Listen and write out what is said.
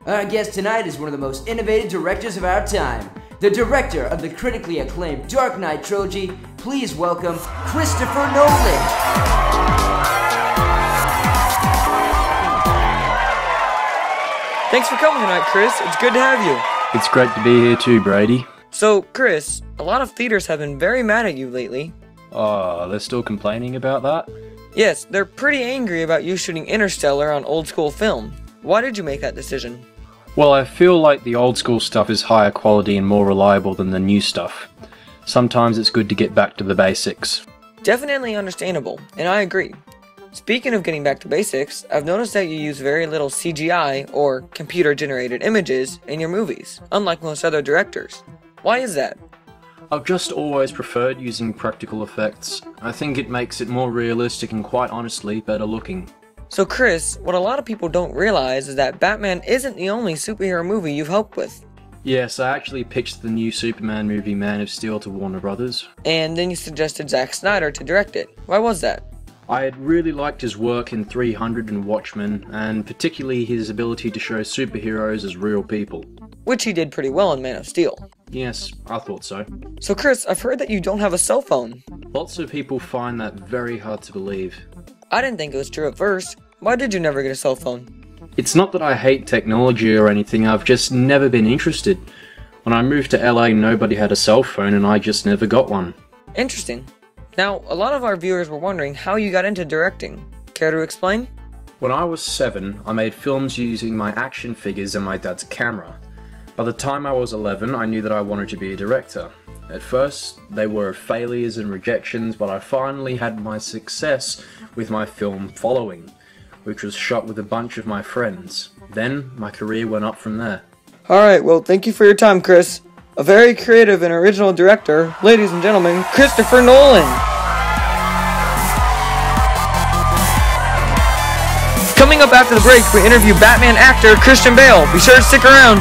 Our guest tonight is one of the most innovative directors of our time, the director of the critically acclaimed Dark Knight trilogy. Please welcome Christopher Nolan. Thanks for coming tonight, Chris. It's good to have you. It's great to be here too, Brady. So, Chris, a lot of theaters have been very mad at you lately. Oh, they're still complaining about that? Yes, they're pretty angry about you shooting Interstellar on old school film. Why did you make that decision? Well, I feel like the old school stuff is higher quality and more reliable than the new stuff. Sometimes it's good to get back to the basics. Definitely understandable, and I agree. Speaking of getting back to basics, I've noticed that you use very little CGI, or computer-generated images, in your movies, unlike most other directors. Why is that? I've just always preferred using practical effects. I think it makes it more realistic and quite honestly better looking. So Chris, what a lot of people don't realize is that Batman isn't the only superhero movie you've helped with. Yes, I actually pitched the new Superman movie Man of Steel to Warner Brothers. And then you suggested Zack Snyder to direct it. Why was that? I had really liked his work in 300 and Watchmen, and particularly his ability to show superheroes as real people. Which he did pretty well in Man of Steel. Yes, I thought so. So Chris, I've heard that you don't have a cell phone. Lots of people find that very hard to believe. I didn't think it was true at first. Why did you never get a cell phone? It's not that I hate technology or anything, I've just never been interested. When I moved to LA, nobody had a cell phone and I just never got one. Interesting. Now, a lot of our viewers were wondering how you got into directing. Care to explain? When I was 7, I made films using my action figures and my dad's camera. By the time I was 11, I knew that I wanted to be a director. At first, they were failures and rejections, but I finally had my success with my film Following, which was shot with a bunch of my friends. Then, my career went up from there. Alright, well, thank you for your time, Chris. A very creative and original director, ladies and gentlemen, Christopher Nolan! Coming up after the break, we interview Batman actor Christian Bale. Be sure to stick around.